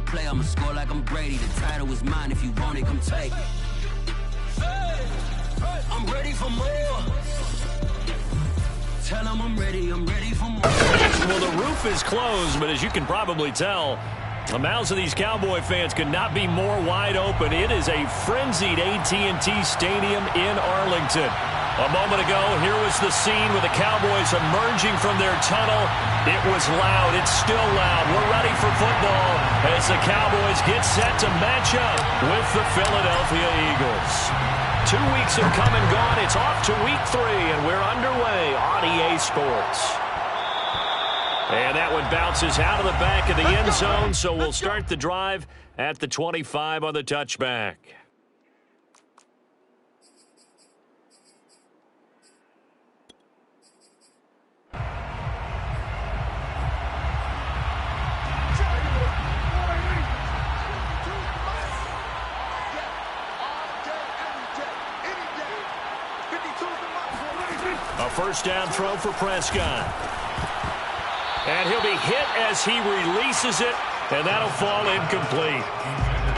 play, I'ma score like I'm Brady. The title is mine, if you want it, come take it. I'm ready for more. Tell them I'm ready for more. Well, the roof is closed, but as you can probably tell, the mouths of these Cowboy fans could not be more wide open. It is a frenzied AT&T Stadium in Arlington. A moment ago, here was the scene with the Cowboys emerging from their tunnel. It was loud. It's still loud. We're ready for football as the Cowboys get set to match up with the Philadelphia Eagles. 2 weeks have come and gone. It's off to week 3, and we're underway on EA Sports. And that one bounces out of the back of the end zone, so we'll start the drive at the 25 on the touchback. A first down throw for Prescott. And he'll be hit as he releases it, and that'll fall incomplete.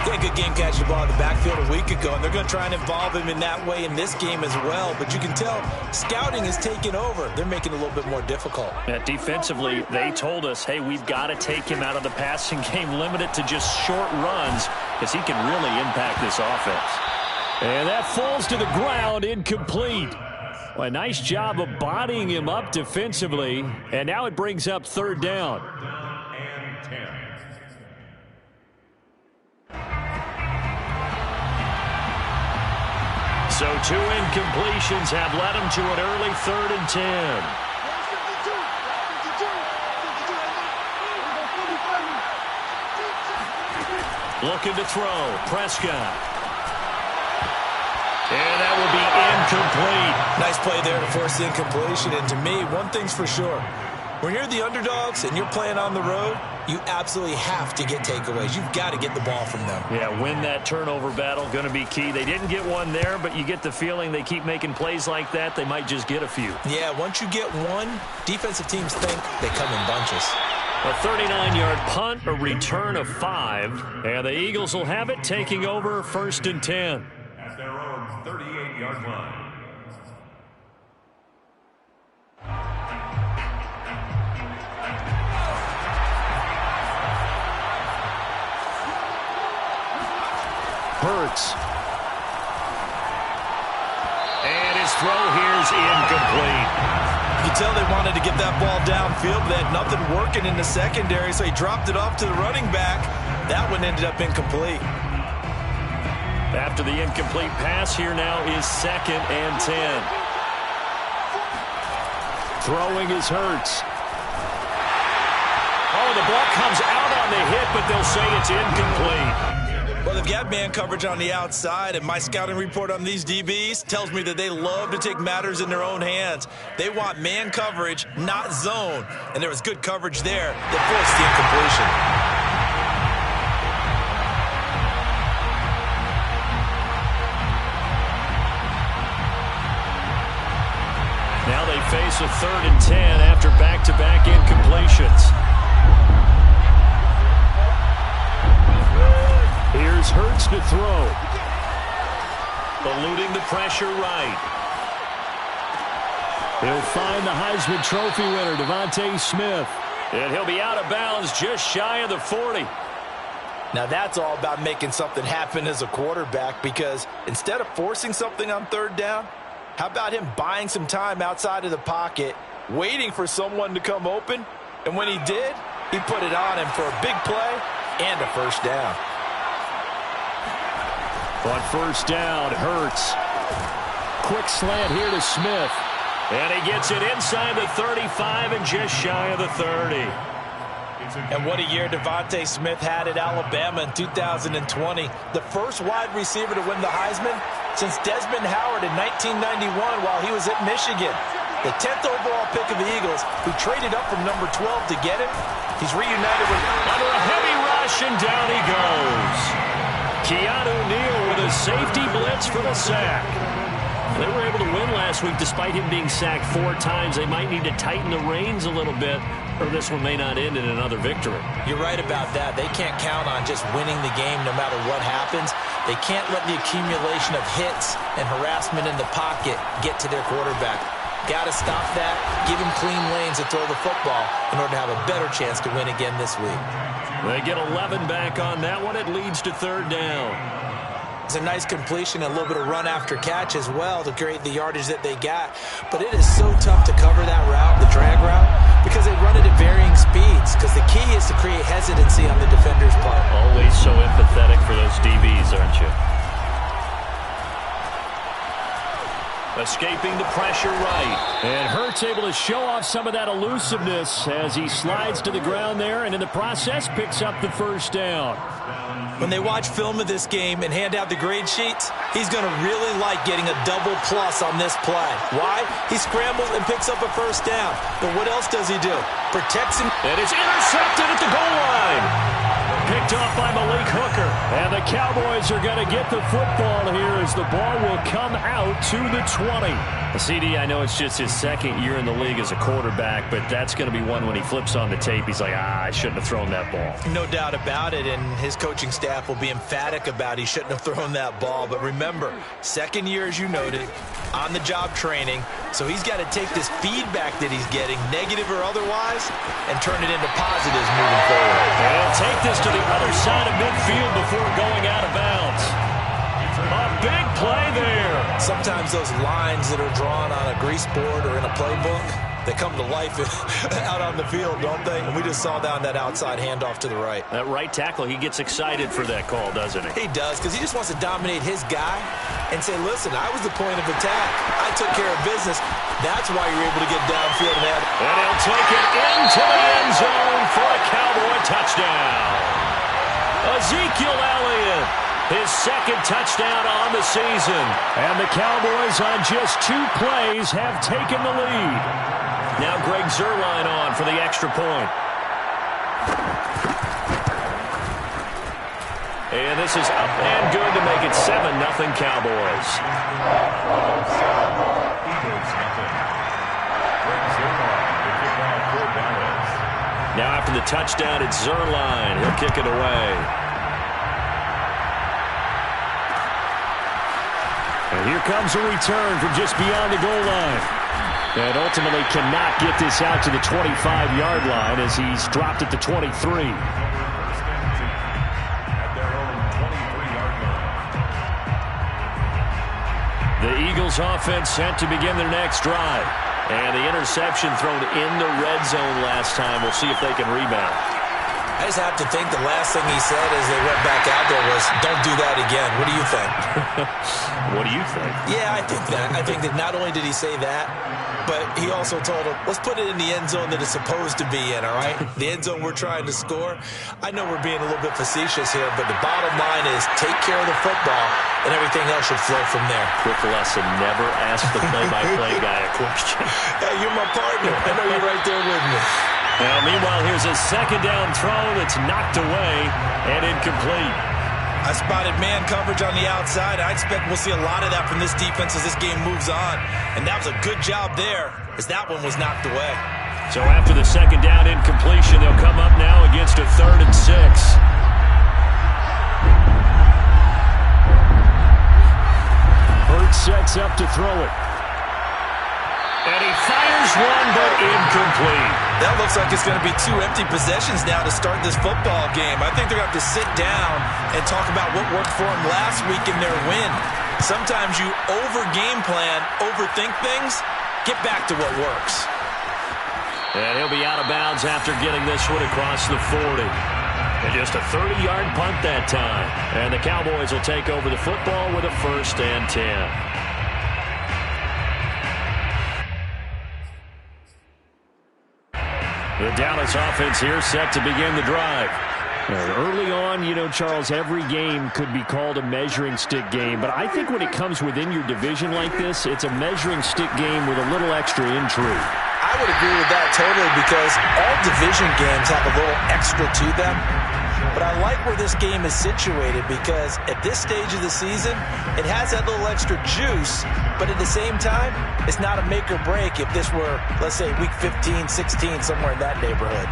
Yeah, good game catching the ball in the backfield a week ago, and they're going to try and involve him in that way in this game as well. But you can tell scouting is taking over. They're making it a little bit more difficult. Defensively, they told us, hey, we've got to take him out of the passing game, limit it to just short runs, because he can really impact this offense. And that falls to the ground, incomplete. Well, a nice job of bodying him up defensively, and now it brings up third down. So 2 incompletions have led him to an early 3rd and 10. Looking to throw, Prescott. And that will be incomplete. Nice play there to force the incompletion. And to me, one thing's for sure. When you're the underdogs and you're playing on the road, you absolutely have to get takeaways. You've got to get the ball from them. Yeah, win that turnover battle, going to be key. They didn't get one there, but you get the feeling they keep making plays like that, they might just get a few. Yeah, once you get one, defensive teams think they come in bunches. A 39-yard punt, a return of 5, and the Eagles will have it, taking over 1st and 10. At their own 38-yard line. Hurts. And his throw here's incomplete. You can tell they wanted to get that ball downfield, but they had nothing working in the secondary, so he dropped it off to the running back. That one ended up incomplete. After the incomplete pass, here now is 2nd and 10. Throwing is Hurts. Oh, the ball comes out on the hit, but they'll say it's incomplete. Well, they've got man coverage on the outside, and my scouting report on these DBs tells me that they love to take matters in their own hands. They want man coverage, not zone. And there was good coverage there that forced the incompletion. Now they face a 3rd and 10 after back-to-back incompletions. Here's Hurts to throw. Eluding the pressure right. He'll find the Heisman Trophy winner, Devontae Smith. And he'll be out of bounds just shy of the 40. Now that's all about making something happen as a quarterback, because instead of forcing something on 3rd down, how about him buying some time outside of the pocket, waiting for someone to come open, and when he did, he put it on him for a big play and a first down. On 1st down, Hurts. Quick slant here to Smith. And he gets it inside the 35 and just shy of the 30. And what a year Devontae Smith had at Alabama in 2020. The first wide receiver to win the Heisman since Desmond Howard in 1991 while he was at Michigan. The 10th overall pick of the Eagles, who traded up from number 12 to get him. He's reunited with... Under a heavy rush, and down he goes. Keanu Neal with a safety blitz for the sack. They were able to win last week despite him being sacked 4 times. They might need to tighten the reins a little bit or this one may not end in another victory. You're right about that. They can't count on just winning the game no matter what happens. They can't let the accumulation of hits and harassment in the pocket get to their quarterback. Got to stop that, give him clean lanes to throw the football in order to have a better chance to win again this week. They get 11 back on that one. It leads to third down. It's a nice completion and a little bit of run after catch as well to create the yardage that they got. But it is so tough to cover that route, the drag route, because they run it at varying speeds. Because the key is to create hesitancy on the defender's part. Always so empathetic for those DBs, aren't you? Escaping the pressure right. And Hurts able to show off some of that elusiveness as he slides to the ground there, and in the process picks up the first down. When they watch film of this game and hand out the grade sheets, he's going to really like getting a double plus on this play. Why? He scrambles and picks up a first down. But what else does he do? Protects him. And it's intercepted at the goal line. Picked off by Malik Hooker. And the Cowboys are going to get the football here as the ball will come out to the 20. CD, I know it's just his second year in the league as a quarterback, but that's going to be one when he flips on the tape. He's like, I shouldn't have thrown that ball. No doubt about it, and his coaching staff will be emphatic about he shouldn't have thrown that ball. But remember, second year, as you noted, on-the-job training, so he's got to take this feedback that he's getting, negative or otherwise, and turn it into positives moving forward. And take this to the other side of midfield before going out of bounds. A big play there. Sometimes those lines that are drawn on a grease board or in a playbook, they come to life out on the field, don't they? And we just saw down that outside handoff to the right. That right tackle, he gets excited for that call, doesn't he? He does, because he just wants to dominate his guy and say, listen, I was the point of attack. I took care of business. That's why you're able to get downfield and add. And he'll take it into the end zone for a Cowboy touchdown. Ezekiel Elliott, his second touchdown on the season. And the Cowboys on just 2 plays have taken the lead. Now Greg Zuerlein on for the extra point. And this is up and good to make it 7-0 Cowboys. Now after the touchdown, it's Zuerlein. He'll kick it away. And here comes a return from just beyond the goal line. And ultimately cannot get this out to the 25-yard line as he's dropped at the 23. The Eagles offense set to begin their next drive. And the interception thrown in the red zone last time. We'll see if they can rebound. I just have to think the last thing he said as they went back out there was, don't do that again. What do you think? What do you think? Yeah, I think that. I think that not only did he say that, but he also told him, let's put it in the end zone that it's supposed to be in, all right? The end zone we're trying to score. I know we're being a little bit facetious here, but the bottom line is take care of the football, and everything else should flow from there. Quick lesson, never ask the play-by-play guy a question. Hey, you're my partner. I know you're right there with me. Now, meanwhile, here's a second down throw that's knocked away and incomplete. I spotted man coverage on the outside. I expect we'll see a lot of that from this defense as this game moves on. And that was a good job there as that one was knocked away. So after the second down incompletion, they'll come up now against a 3rd and 6. Hurts sets up to throw it. And he fires one, but incomplete. That looks like it's going to be 2 empty possessions now to start this football game. I think they're going to have to sit down and talk about what worked for them last week in their win. Sometimes you over-game plan, overthink things, get back to what works. And he'll be out of bounds after getting this one across the 40. And just a 30-yard punt that time. And the Cowboys will take over the football with a 1st and 10. The Dallas offense here set to begin the drive. Early on, you know, Charles, every game could be called a measuring stick game. But I think when it comes within your division like this, it's a measuring stick game with a little extra intrigue. I would agree with that totally because all division games have a little extra to them. But I like where this game is situated because at this stage of the season, it has that little extra juice, but at the same time, it's not a make or break if this were, let's say, week 15, 16, somewhere in that neighborhood.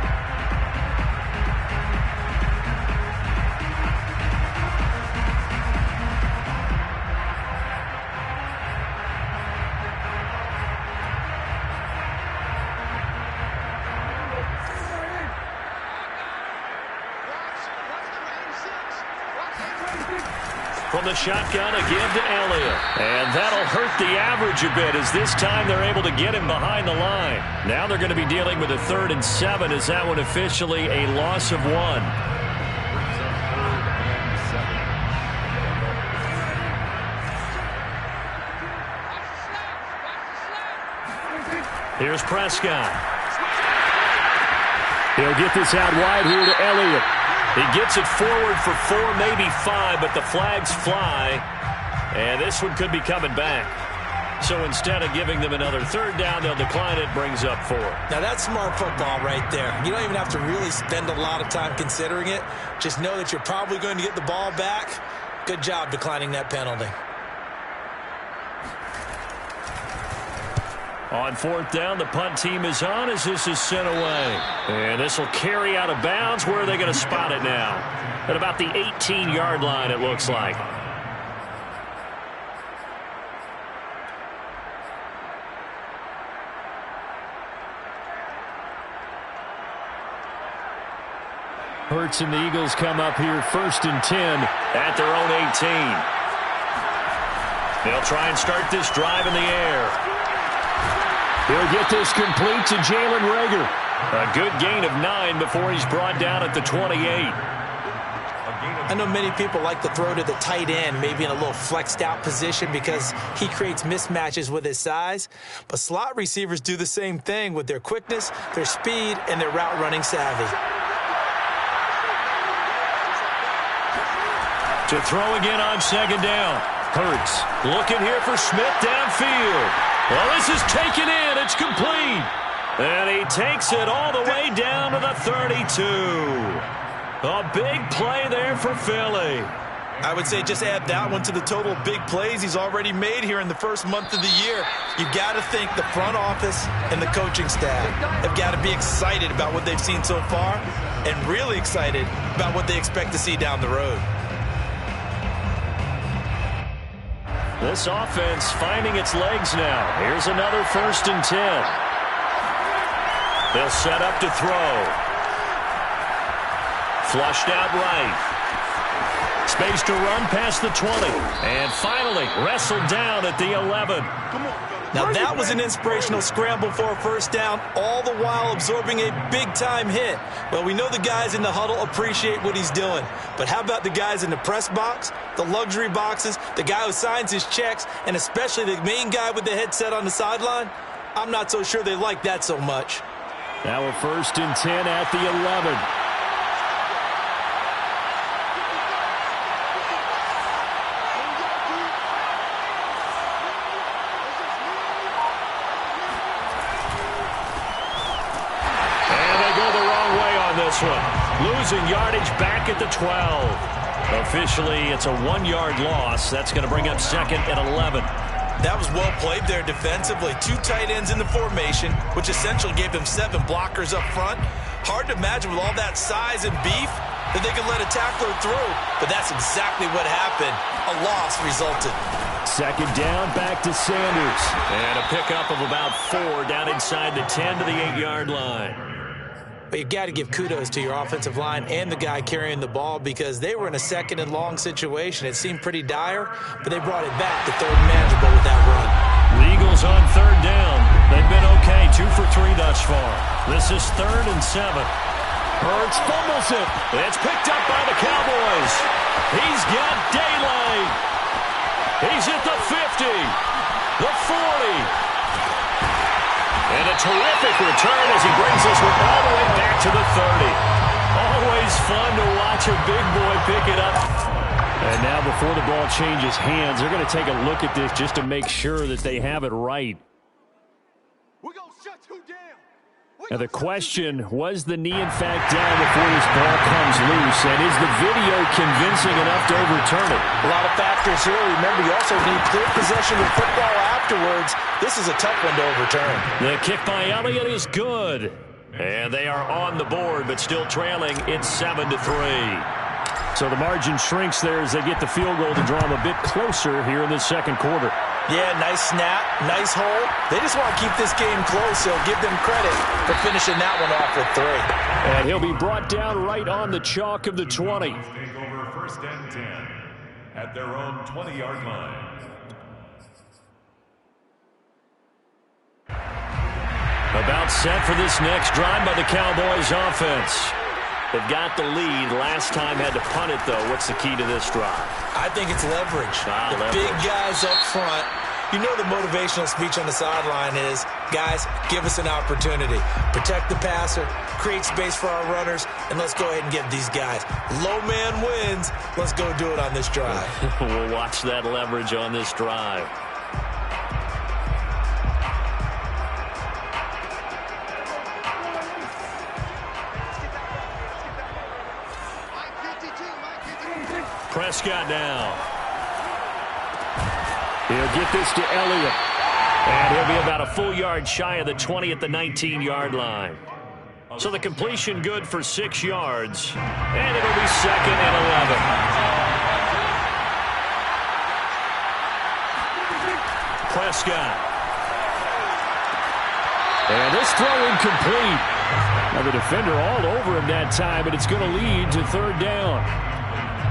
From the shotgun, a give to Elliott. And that'll hurt the average a bit as this time they're able to get him behind the line. Now they're going to be dealing with a 3rd and 7 as that one officially a loss of 1. Here's Prescott. He'll get this out wide here to Elliott. He gets it forward for 4, maybe 5, but the flags fly. And this one could be coming back. So instead of giving them another 3rd down, they'll decline it, brings up 4. Now that's smart football right there. You don't even have to really spend a lot of time considering it. Just know that you're probably going to get the ball back. Good job declining that penalty. On 4th down, the punt team is on as this is sent away. And this will carry out of bounds. Where are they going to spot it now? At about the 18-yard line, it looks like. Hurts and the Eagles come up here 1st and 10 at their own 18. They'll try and start this drive in the air. He'll get this complete to Jalen Reagor. A good gain of 9 before he's brought down at the 28. I know many people like to throw to the tight end, maybe in a little flexed out position because he creates mismatches with his size. But slot receivers do the same thing with their quickness, their speed, and their route running savvy. To throw again on 2nd down. Hurts looking here for Smith downfield. Well, this is taken in. It's complete. And he takes it all the way down to the 32. A big play there for Philly. I would say just add that one to the total of big plays he's already made here in the first month of the year. You've got to think the front office and the coaching staff have got to be excited about what they've seen so far and really excited about what they expect to see down the road. This offense finding its legs now. Here's another 1st and 10. They'll set up to throw. Flushed out right. Space to run past the 20. And finally wrestled down at the 11. Now that was an inspirational scramble for a 1st down, all the while absorbing a big-time hit. Well, we know the guys in the huddle appreciate what he's doing. But how about the guys in the press box, the luxury boxes, the guy who signs his checks, and especially the main guy with the headset on the sideline? I'm not so sure they like that so much. Now a 1st and 10 at the 11. One. Losing yardage back at the 12. Officially, it's a 1-yard loss. That's going to bring up 2nd and 11. That was well played there defensively. 2 tight ends in the formation, which essentially gave them 7 blockers up front. Hard to imagine with all that size and beef that they could let a tackler through. But that's exactly what happened. A loss resulted. 2nd down, back to Sanders. And a pickup of about 4 down inside the 10 to the 8-yard line. But you've got to give kudos to your offensive line and the guy carrying the ball because they were in a 2nd and long situation. It seemed pretty dire, but they brought it back to 3rd and manageable with that run. The Eagles on 3rd down. They've been okay, 2 for 3 thus far. This is 3rd and 7. Hurts fumbles it. It's picked up by the Cowboys. He's got daylight. He's at the 50, the 40. And a terrific return as he brings this one all the way back to the 30. Always fun to watch a big boy pick it up. And now before the ball changes hands, they're going to take a look at this just to make sure that they have it right. We're going to shut you down. Now the question, was the knee in fact down before this ball comes loose? And is the video convincing enough to overturn it? A lot of factors here. Remember, you also need clear possession of football afterwards. This is a tough one to overturn. The kick by Elliott is good. And they are on the board, but still trailing. It's 7-3. So the margin shrinks there as they get the field goal to draw them a bit closer here in the second quarter. Yeah, nice snap, nice hold. They just want to keep this game close, so give them credit for finishing that one off with 3. And he'll be brought down right on the chalk of the 20. Take over 1st and 10 at their own 20-yard line. About set for this next drive by the Cowboys offense. They've got the lead. Last time had to punt it, though. What's the key to this drive? I think it's leverage. Leverage. Big guys up front. You know the motivational speech on the sideline is, guys, give us an opportunity. Protect the passer, create space for our runners, and let's go ahead and give these guys. Low man wins. Let's go do it on this drive. We'll watch that leverage on this drive. Prescott now. He'll get this to Elliott. And he'll be about a full yard shy of the 20 at the 19-yard line. So the completion good for 6 yards. And it'll be 2nd and 11. Prescott. And this throw incomplete. Now the defender all over him that time, but it's going to lead to 3rd down.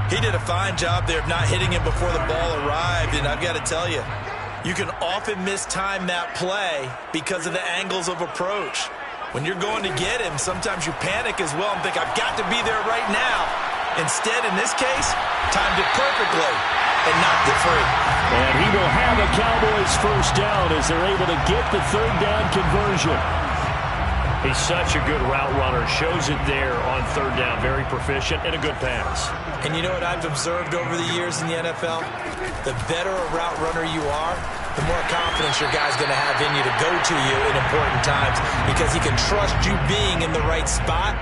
He did a fine job there of not hitting him before the ball arrived, and I've got to tell you, you can often mistime that play because of the angles of approach. When you're going to get him, sometimes you panic as well and think, I've got to be there right now. Instead, in this case, timed it perfectly and knocked it free. And he will have a Cowboys 1st down as they're able to get the 3rd down conversion. He's such a good route runner. Shows it there on 3rd down. Very proficient and a good pass. And you know what I've observed over the years in the NFL? The better a route runner you are, the more confidence your guy's going to have in you to go to you in important times because he can trust you being in the right spot,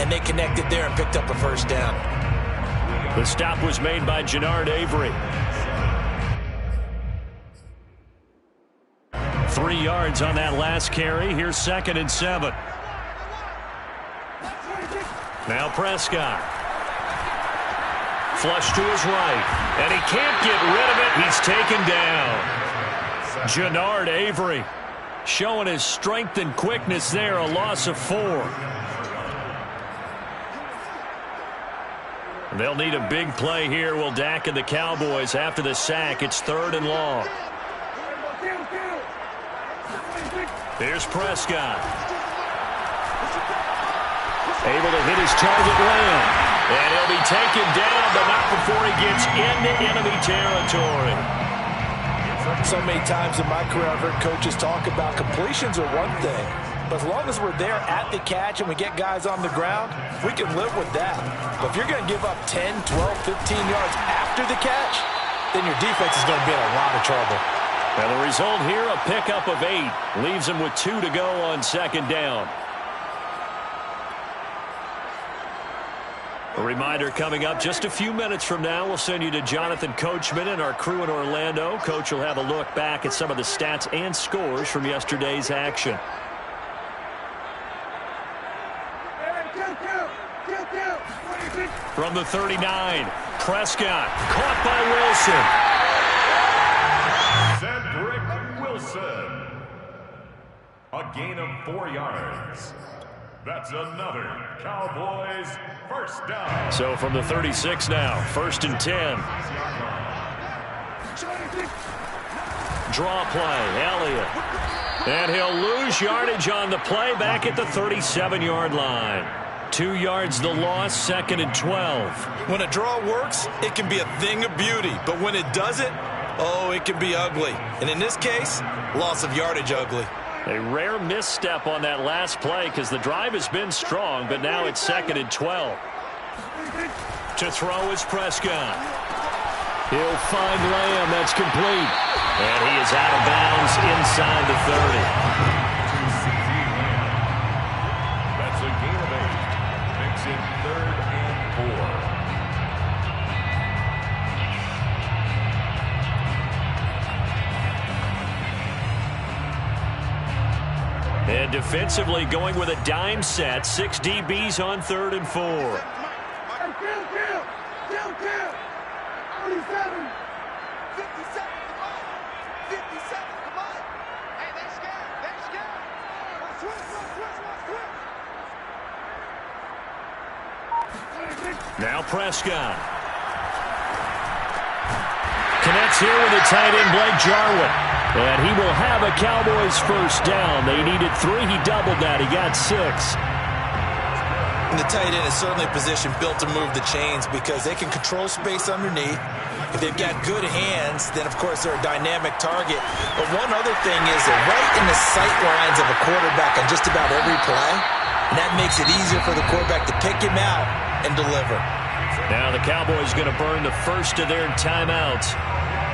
and they connected there and picked up a 1st down. The stop was made by Jannard Avery. 3 yards on that last carry. Here's 2nd and 7. Now Prescott. Flush to his right. And he can't get rid of it. He's taken down. Jannard Avery showing his strength and quickness there. A loss of 4. They'll need a big play here. Will Dak and the Cowboys after the sack. It's 3rd and long. Here's Prescott. Able to hit his target land. And he'll be taken down, but not before he gets into enemy territory. So many times in my career I've heard coaches talk about completions are one thing. But as long as we're there at the catch and we get guys on the ground, we can live with that. But if you're going to give up 10, 12, 15 yards after the catch, then your defense is going to be in a lot of trouble. Now the result here, a pickup of 8. Leaves them with 2 to go on 2nd down. A reminder coming up just a few minutes from now. We'll send you to Jonathan Coachman and our crew in Orlando. Coach will have a look back at some of the stats and scores from yesterday's action. From the 39, Prescott caught by Cedric Wilson. A gain of 4 yards. That's another Cowboys 1st down. So from the 36 now, 1st and 10. Draw play, Elliott. And he'll lose yardage on the play back at the 37-yard line. 2 yards the loss, 2nd and 12. When a draw works, it can be a thing of beauty. But when it doesn't, oh, it can be ugly. And in this case, loss of yardage ugly. A rare misstep on that last play because the drive has been strong, but now it's 2nd and 12. To throw is Prescott. He'll find Lamb. That's complete. And he is out of bounds inside the 30. defensively going with a dime set. 6 DBs on 3rd and 4. Now Prescott. Connects here with the tight end, Blake Jarwin. And he will have a Cowboys first down. They needed 3. He doubled that. He got 6. And the tight end is certainly a position built to move the chains because they can control space underneath. If they've got good hands, then, of course, they're a dynamic target. But one other thing is they're right in the sight lines of a quarterback on just about every play. And that makes it easier for the quarterback to pick him out and deliver. Now the Cowboys going to burn the first of their timeouts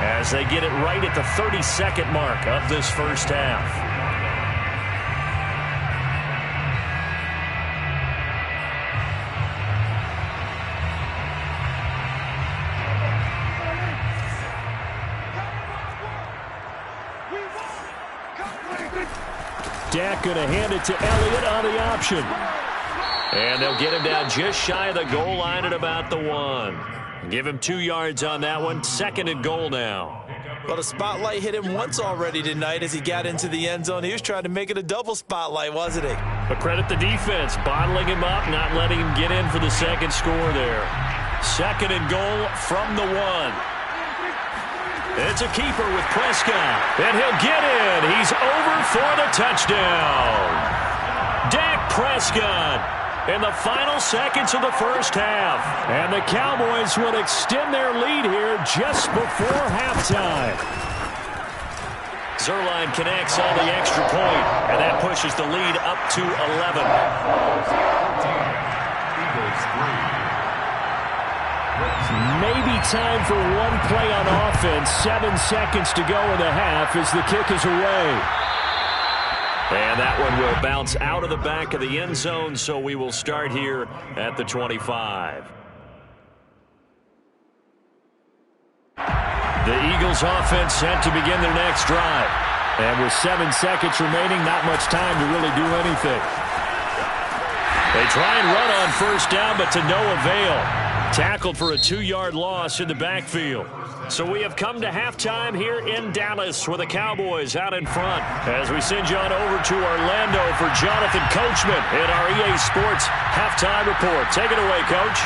as they get it right at the 30-second mark of this first half. Dak going to hand it to Elliott on the option. And they'll get him down just shy of the goal line at about the 1. Give him 2 yards on that one. 2nd and goal now. Well, the spotlight hit him once already tonight as he got into the end zone. He was trying to make it a double spotlight, wasn't he? But credit the defense, bottling him up, not letting him get in for the second score there. 2nd and goal from the 1. It's a keeper with Prescott. And he'll get in. He's over for the touchdown. Dak Prescott in the final seconds of the first half. And the Cowboys will extend their lead here just before halftime. Zerline connects on the extra point, and that pushes the lead up to 11. Maybe time for one play on offense. 7 seconds to go in the half as the kick is away. And that one will bounce out of the back of the end zone, so we will start here at the 25. The Eagles offense set to begin their next drive. And with 7 seconds remaining, not much time to really do anything. They try and run on first down, but to no avail. Tackled for a 2-yard loss in the backfield. So we have come to halftime here in Dallas with the Cowboys out in front. As we send you on over to Orlando for Jonathan Coachman in our EA Sports Halftime Report. Take it away, Coach.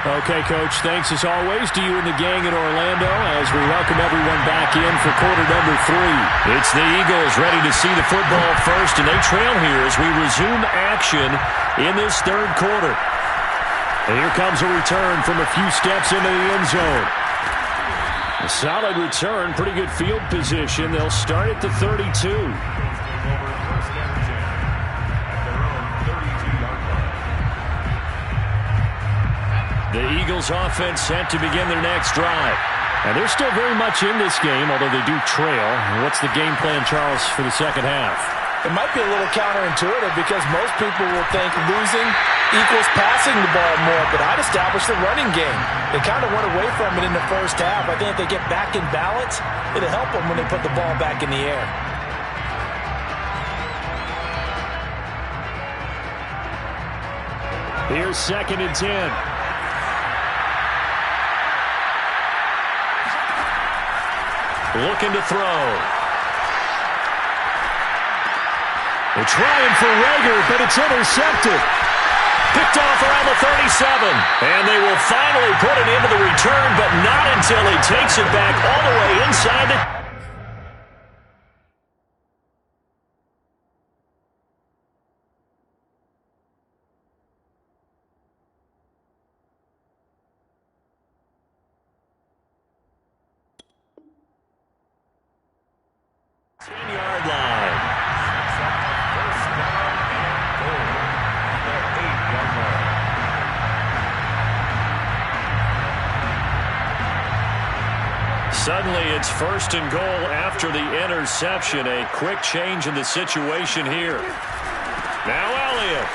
Okay, Coach, thanks as always to you and the gang in Orlando as we welcome everyone back in for quarter number 3. It's the Eagles ready to see the football first, and they trail here as we resume action in this third quarter. And here comes a return from a few steps into the end zone. A solid return, pretty good field position. They'll start at the 32. The Eagles offense set to begin their next drive. And they're still very much in this game, although they do trail. What's the game plan, Charles, for the second half? It might be a little counterintuitive because most people will think losing equals passing the ball more, but I'd establish the running game. They kind of went away from it in the first half. I think if they get back in balance, it'll help them when they put the ball back in the air. Here's 2nd and 10. Looking to throw. They're trying for Rager, but it's intercepted. Picked off around the 37. And they will finally put it into the return, but not until he takes it back all the way inside the... Suddenly, it's 1st and goal after the interception. A quick change in the situation here. Now Elliott.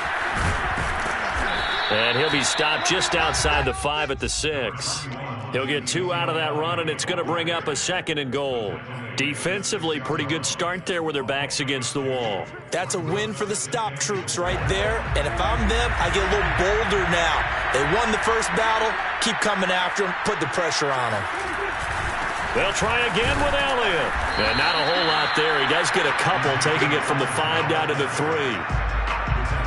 And he'll be stopped just outside the 5 at the 6. He'll get 2 out of that run, and it's going to bring up a 2nd and goal. Defensively, pretty good start there with their backs against the wall. That's a win for the stop troops right there. And if I'm them, I get a little bolder now. They won the first battle. Keep coming after them. Put the pressure on them. They'll try again with Elliott. And not a whole lot there. He does get a couple, taking it from the 5 down to the 3.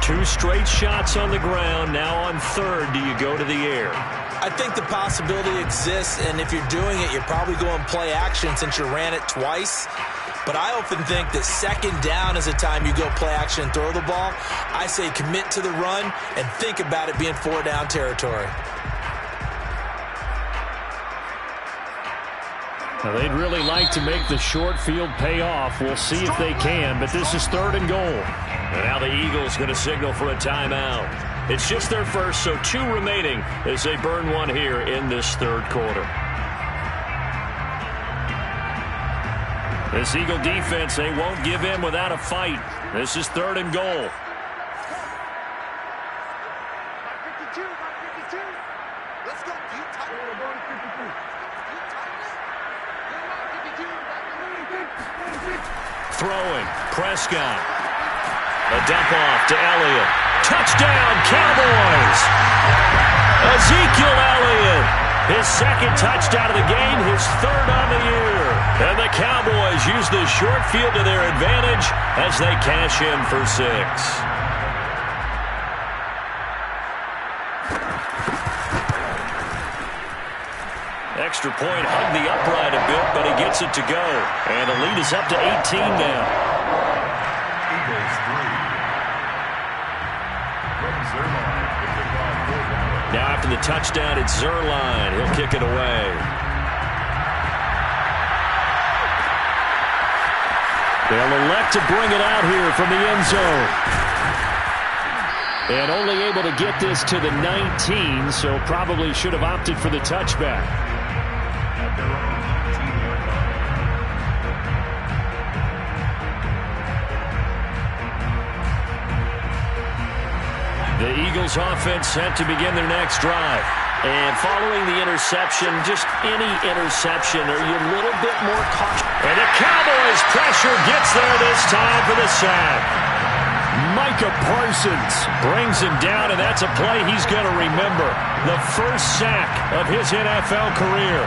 2 straight shots on the ground. Now on 3rd, do you go to the air? I think the possibility exists, and if you're doing it, you're probably going play action since you ran it twice. But I often think that 2nd down is the time you go play action and throw the ball. I say commit to the run and think about it being 4 down territory. Now, they'd really like to make the short field pay off. We'll see if they can, but this is 3rd and goal. And now the Eagles going to signal for a timeout. It's just their first, so 2 remaining as they burn 1 here in this 3rd quarter. This Eagle defense, they won't give in without a fight. This is 3rd and goal. Throwing, Prescott. A dump off to Elliott. Touchdown, Cowboys! Ezekiel Elliott, his 2nd touchdown of the game, his 3rd on the year. And the Cowboys use the short field to their advantage as they cash in for 6. Extra point hugged the upright a bit, but he gets it to go. And the lead is up to 18 now. Now after the touchdown, it's Zerline. He'll kick it away. They'll elect to bring it out here from the end zone. And only able to get this to the 19, so probably should have opted for the touchback. The Eagles offense set to begin their next drive. And following the interception, just any interception, are you a little bit more cautious? And the Cowboys pressure gets there this time for the sack. Micah Parsons brings him down, and that's a play he's going to remember. The first sack of his NFL career.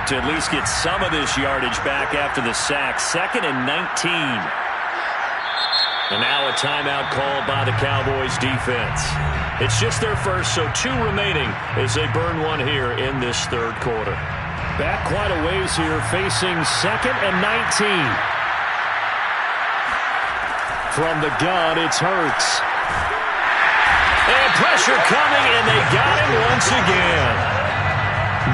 To at least get some of this yardage back after the sack. 2nd and 19. And now a timeout called by the Cowboys defense. It's just their first, so 2 remaining as they burn 1 here in this 3rd quarter. Back quite a ways here, facing 2nd and 19. From the gun, it's Hurts. And pressure coming, and they got him once again.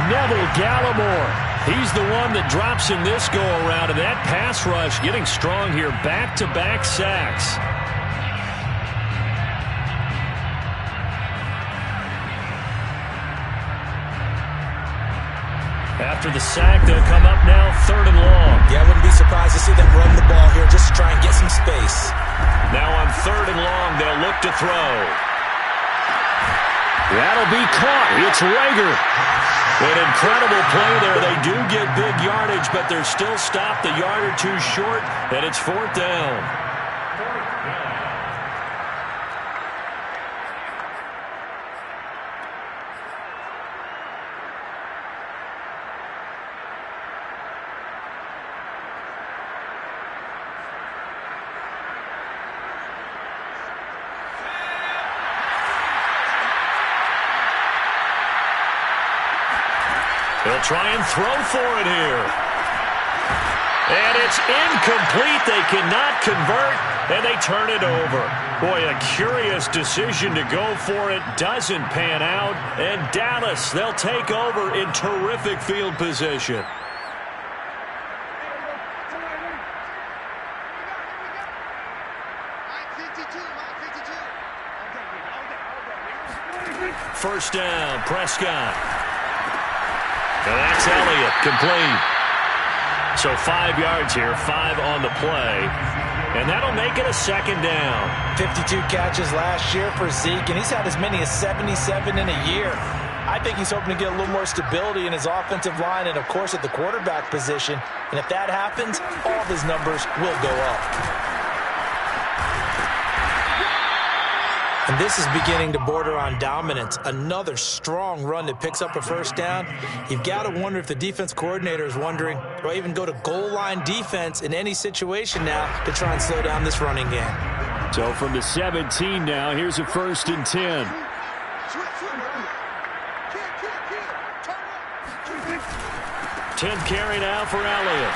Neville Gallimore, he's the one that drops in this go-around, and that pass rush getting strong here, back-to-back sacks. After the sack, they'll come up now 3rd and long. Yeah, I wouldn't be surprised to see them run the ball here just to try and get some space. Now on 3rd and long, they'll look to throw. That'll be caught. It's Rager. An incredible play there. They do get big yardage, but they're still stopped a yard or 2 short, and it's 4th down. They'll try and throw for it here. And it's incomplete. They cannot convert, and they turn it over. Boy, a curious decision to go for it. Doesn't pan out. And Dallas, they'll take over in terrific field position. First down, Prescott. And that's Elliott, complete. So 5 yards here, 5 on the play. And that'll make it a second down. 52 catches last year for Zeke, and he's had as many as 77 in a year. I think he's hoping to get a little more stability in his offensive line and, of course, at the quarterback position. And if that happens, all of his numbers will go up. And this is beginning to border on dominance. Another strong run that picks up a first down. You've got to wonder if the defense coordinator is wondering, do I even go to goal line defense in any situation now to try and slow down this running game? So from the 17 now, here's a 1st and 10. 10th carry now for Elliott.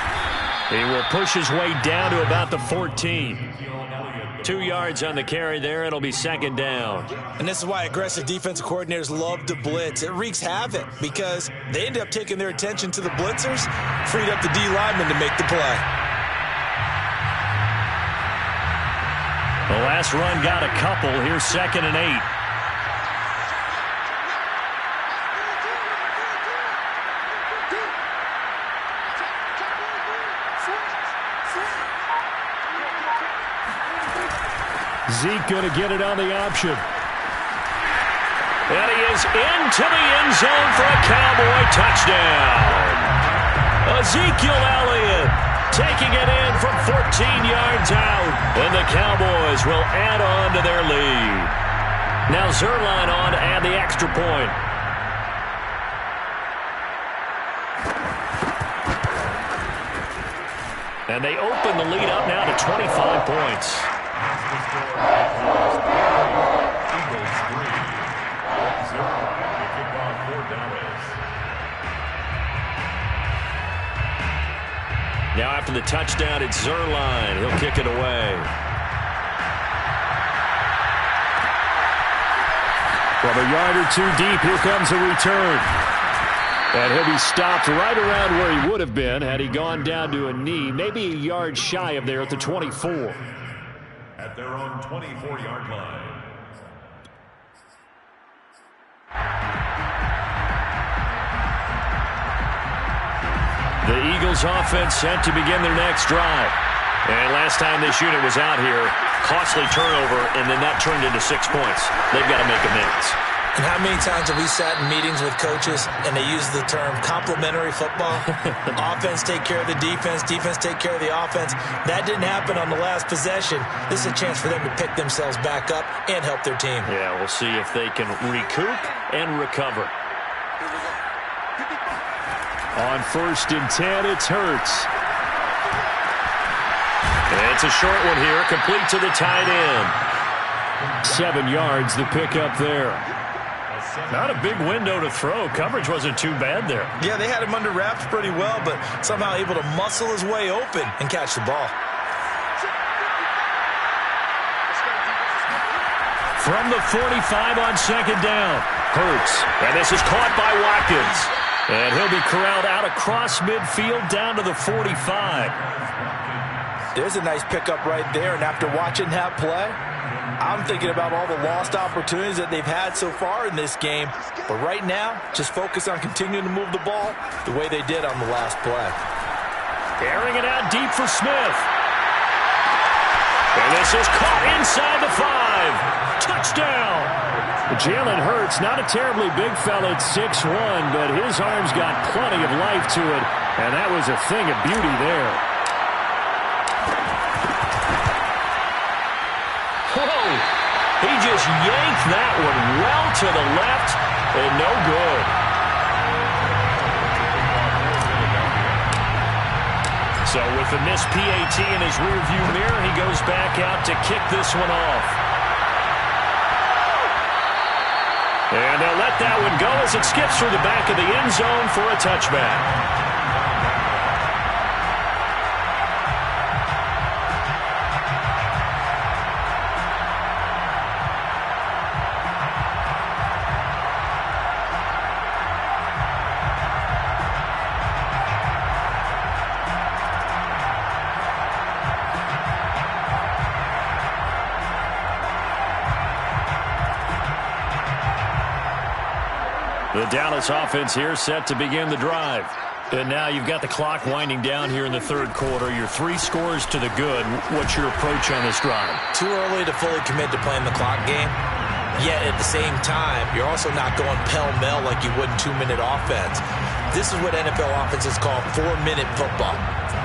He will push his way down to about the 14. 2 yards on the carry there. It'll be second down. And this is why aggressive defensive coordinators love to blitz. It wreaks havoc because they end up taking their attention to the blitzers, freed up the D lineman to make the play. The last run got a couple. Here's 2nd and 8. Zeke going to get it on the option. And he is into the end zone for a Cowboy touchdown. Ezekiel Elliott taking it in from 14 yards out. And the Cowboys will add on to their lead. Now Zerline on to add the extra point. And they open the lead up now to 25 points. Now after the touchdown, it's Zerline. He'll kick it away. From a yard or 2 deep, here comes a return. And he'll be stopped right around where he would have been had he gone down to a knee, maybe a yard shy of there at the 24. At their own 24-yard line. The Eagles offense set to begin their next drive. And last time this unit was out here, costly turnover, and then that turned into 6 points. They've got to make amends. And how many times have we sat in meetings with coaches and they use the term complementary football? Offense take care of the defense, defense take care of the offense. That didn't happen on the last possession. This is a chance for them to pick themselves back up and help their team. Yeah, we'll see if they can recoup and recover. On 1st and 10, it's Hurts. And it's a short one here, complete to the tight end. 7 yards, the pickup there. Not a big window to throw. Coverage wasn't too bad there. Yeah, they had him under wraps pretty well, but somehow able to muscle his way open and catch the ball. From the 45 on 2nd down, Hurts. And this is caught by Watkins. And he'll be corralled out across midfield down to the 45. There's a nice pickup right there, and after watching that play, I'm thinking about all the lost opportunities that they've had so far in this game. But right now, just focus on continuing to move the ball the way they did on the last play. Airing it out deep for Smith. And this is caught inside the 5. Touchdown. Jalen Hurts, not a terribly big fella at 6'1", but his arms got plenty of life to it, and that was a thing of beauty there. Whoa! He just yanked that one well to the left, and no good. So with the missed PAT in his rearview mirror, he goes back out to kick this one off. And they'll let that one go as it skips through the back of the end zone for a touchback. The Dallas offense here set to begin the drive. And now you've got the clock winding down here in the third quarter. You're 3 scores to the good. What's your approach on this drive? Too early to fully commit to playing the clock game. Yet at the same time, you're also not going pell-mell like you would in 2-minute offense. This is what NFL offenses call 4-minute football.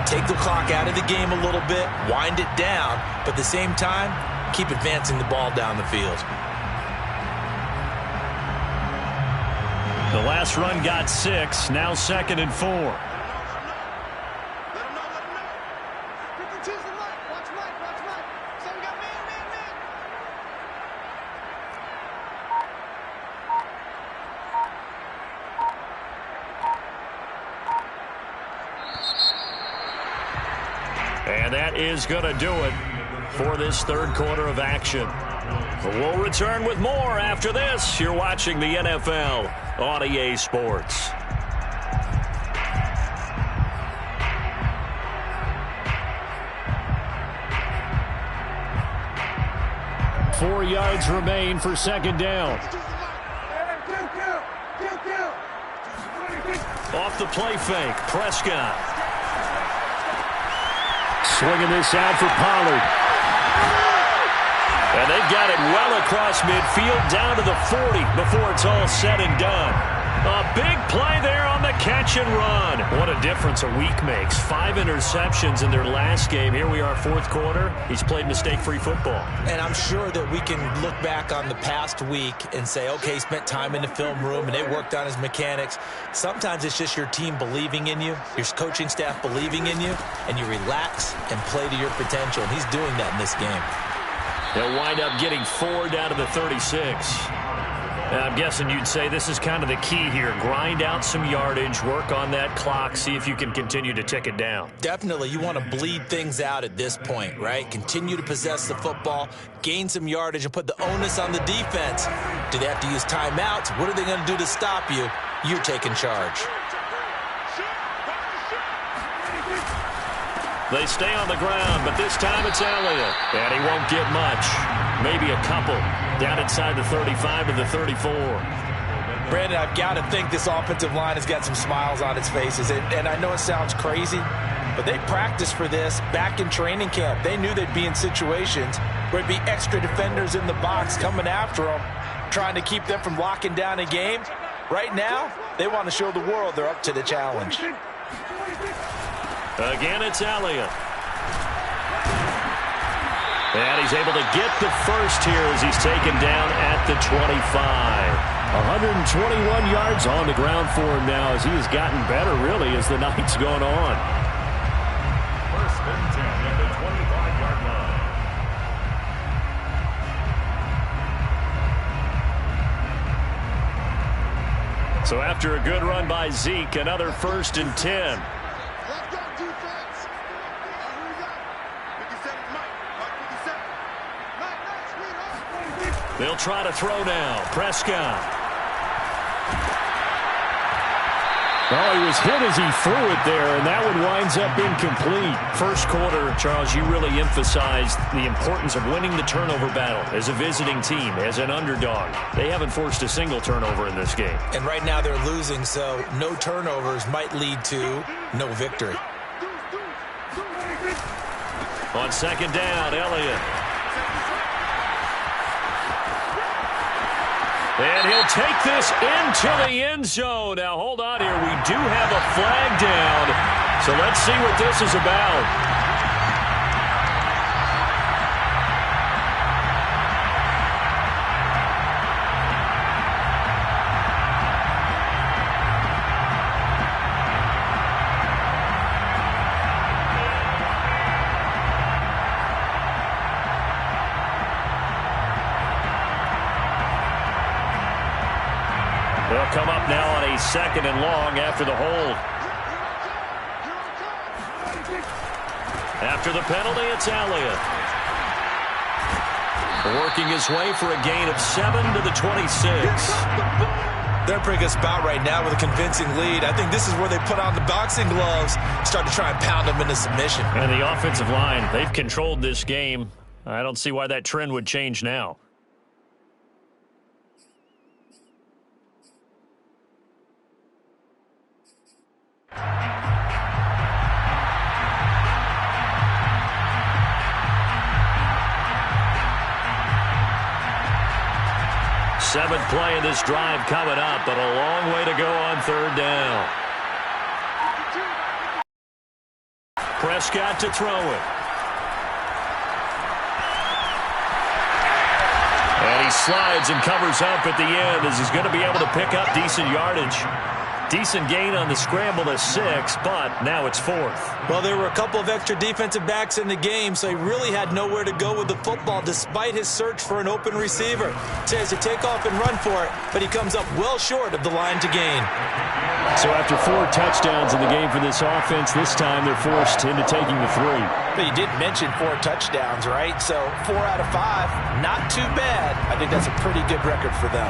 Take the clock out of the game a little bit, wind it down, but at the same time, keep advancing the ball down the field. The last run got 6, now 2nd and 4. And that is going to do it for this third quarter of action. We'll return with more after this. You're watching the NFL on EA Sports. Four yards remain for second down. Off the play fake, Prescott. Swinging this out for Pollard. And they've got it well across midfield down to the 40 before it's all said and done. A big play there on the catch and run. What a difference a week makes. 5 interceptions in their last game. Here we are, fourth quarter. He's played mistake-free football. And I'm sure that we can look back on the past week and say, okay, he spent time in the film room and they worked on his mechanics. Sometimes it's just your team believing in you, your coaching staff believing in you, and you relax and play to your potential. And he's doing that in this game. He'll wind up getting 4 down to the 36. I'm guessing you'd say this is kind of the key here. Grind out some yardage, work on that clock, see if you can continue to tick it down. Definitely. You want to bleed things out at this point, right? Continue to possess the football, gain some yardage, and put the onus on the defense. Do they have to use timeouts? What are they going to do to stop you? You're taking charge. They stay on the ground, but this time it's Elliott. And he won't get much. Maybe a couple. Down inside the 35 to the 34. Brandon, I've got to think this offensive line has got some smiles on its faces. And I know it sounds crazy, but they practiced for this back in training camp. They knew they'd be in situations where there'd be extra defenders in the box coming after them, trying to keep them from locking down a game. Right now, they want to show the world they're up to the challenge. Again, it's Elliott. And he's able to get the first here as he's taken down at the 25. 121 yards on the ground for him now as he has gotten better, really, as the night's gone on. First and 10 at the 25-yard line. So after a good run by Zeke, another first and 10. They'll try to throw now. Prescott. Oh, he was hit as he threw it there, and that one winds up incomplete. First quarter, Charles, you really emphasized the importance of winning the turnover battle as a visiting team, as an underdog. They haven't forced a single turnover in this game. And right now they're losing, so no turnovers might lead to no victory. On second down, Elliott. And he'll take this into the end zone. Now, hold on here. We do have a flag down. So let's see what this is about. They'll come up now on a second and long after the hold. After the penalty, it's Elliott. Working his way for a gain of 7 to the 26. They're in a pretty good spot right now with a convincing lead. I think this is where they put on the boxing gloves, start to try and pound them into submission. And the offensive line, they've controlled this game. I don't see why that trend would change now. Seventh play of this drive coming up, but a long way to go on third down. Prescott to throw it. And he slides and covers up at the end as he's going to be able to pick up decent yardage. Decent gain on the scramble to 6, but now it's 4th. Well, there were a couple of extra defensive backs in the game, so he really had nowhere to go with the football despite his search for an open receiver. Says to take off and run for it, but he comes up well short of the line to gain. So after 4 touchdowns in the game for this offense, this time they're forced into taking the 3. But you did mention 4 touchdowns, right? So 4 out of 5, not too bad. I think that's a pretty good record for them.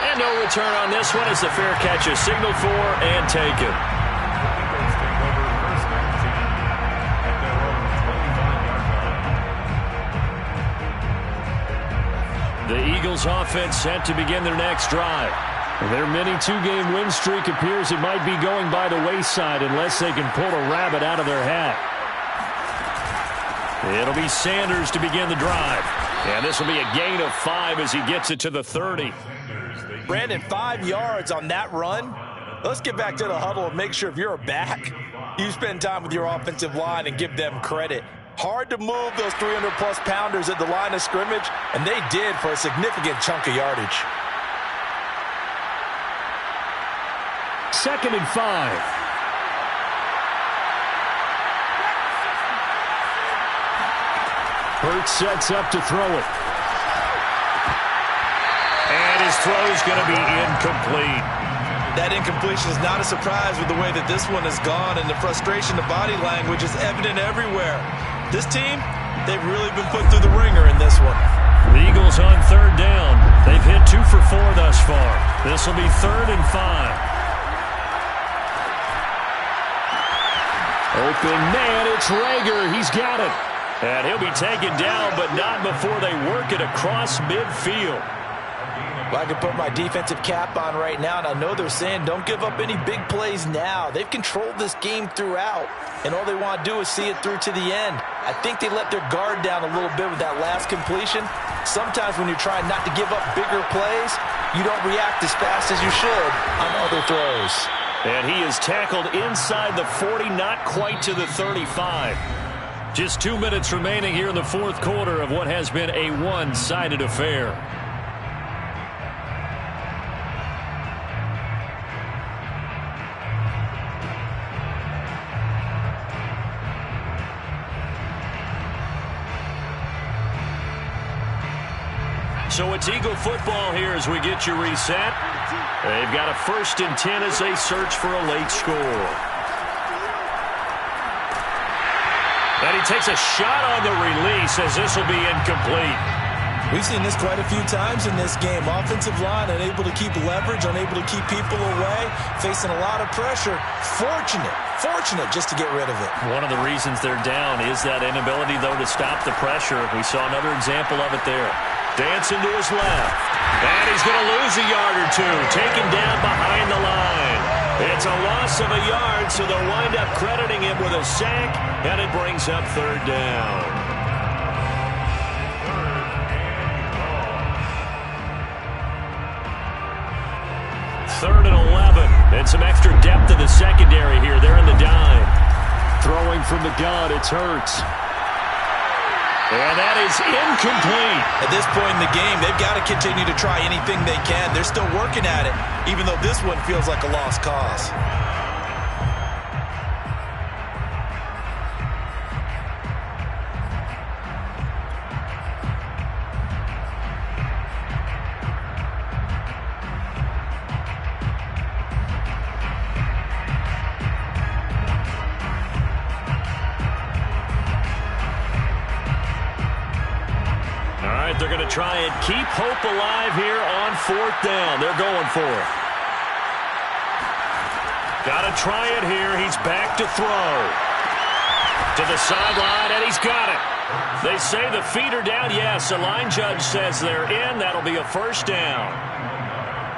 And no return on this one as the fair catch is signaled for and taken. The Eagles offense set to begin their next drive. Their mini 2-game win streak appears it might be going by the wayside unless they can pull a rabbit out of their hat. It'll be Sanders to begin the drive. And this will be a gain of 5 as he gets it to the 30. Brandon, 5 yards on that run. Let's get back to the huddle and make sure if you're a back, you spend time with your offensive line and give them credit. Hard to move those 300-plus pounders at the line of scrimmage, and they did for a significant chunk of yardage. 2nd and 5. Hurts sets up to throw it. And his throw's going to be incomplete. That incompletion is not a surprise with the way that this one has gone, and the frustration, the body language is evident everywhere. This team, they've really been put through the ringer in this one. The Eagles on 3rd down. They've hit 2 for 4 thus far. This will be 3rd and 5. Open man, it's Rager. He's got it. And he'll be taken down, but not before they work it across midfield. Well, I can put my defensive cap on right now, and I know they're saying don't give up any big plays now. They've controlled this game throughout, and all they want to do is see it through to the end. I think they let their guard down a little bit with that last completion. Sometimes when you're trying not to give up bigger plays, you don't react as fast as you should on other throws. And he is tackled inside the 40, not quite to the 35. Just 2 minutes remaining here in the 4th quarter of what has been a one-sided affair. So it's Eagle football here as we get you reset. They've got a 1st and 10 as they search for a late score. And he takes a shot on the release as this will be incomplete. We've seen this quite a few times in this game. Offensive line unable to keep leverage, unable to keep people away, facing a lot of pressure. Fortunate just to get rid of it. One of the reasons they're down is that inability, though, to stop the pressure. We saw another example of it there. Dancing to his left. And he's going to lose a yard or 2. Taken down behind the line. It's a loss of a yard, so they'll wind up crediting him with a sack, and it brings up 3rd down. Third and 11. And some extra depth to the secondary here. They're in the dime. Throwing from the gun, it's Hurts. And that is incomplete. At this point in the game, they've got to continue to try anything they can. They're still working at it, even though this one feels like a lost cause. They're going to try and keep hope alive here on 4th down. They're going for it. Got to try it here. He's back to throw. To the sideline, and he's got it. They say the feet are down. Yes, the line judge says they're in. That'll be a 1st down.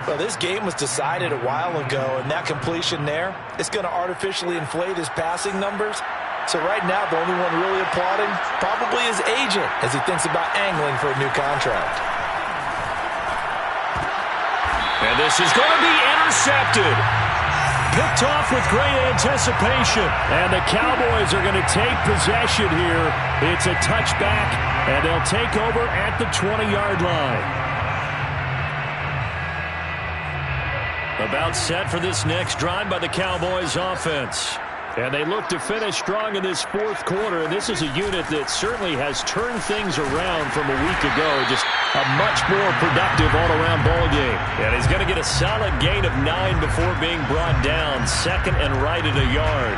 Well, this game was decided a while ago, and that completion there is going to artificially inflate his passing numbers. So right now, the only one really applauding probably his agent as he thinks about angling for a new contract. And this is going to be intercepted. Picked off with great anticipation. And the Cowboys are going to take possession here. It's a touchback, and they'll take over at the 20-yard line. About set for this next drive by the Cowboys offense. And they look to finish strong in this fourth quarter. And this is a unit that certainly has turned things around from a week ago. Just a much more productive all-around ball game. And he's going to get a solid gain of 9 before being brought down. Second and right at a yard.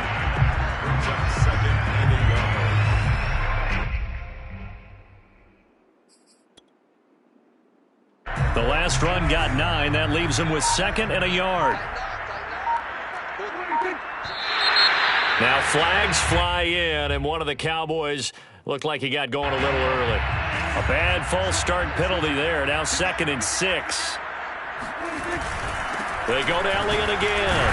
Second and a yard. The last run got 9. That leaves him with second and a yard. Now flags fly in, and one of the Cowboys looked like he got going a little early. A bad false start penalty there. Now second and 6. They go to Elliott again.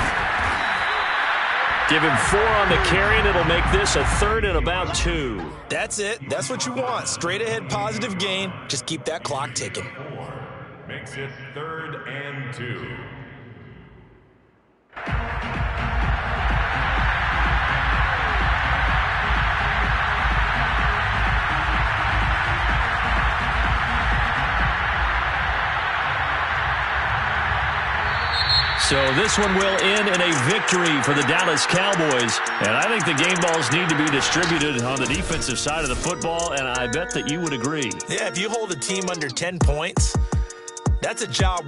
Give him 4 on the carry, and it'll make this a third and about 2. That's it. That's what you want. Straight ahead positive gain. Just keep that clock ticking. 4 makes it 3rd and 2. So this one will end in a victory for the Dallas Cowboys. And I think the game balls need to be distributed on the defensive side of the football, and I bet that you would agree. Yeah, if you hold a team under 10 points, that's a job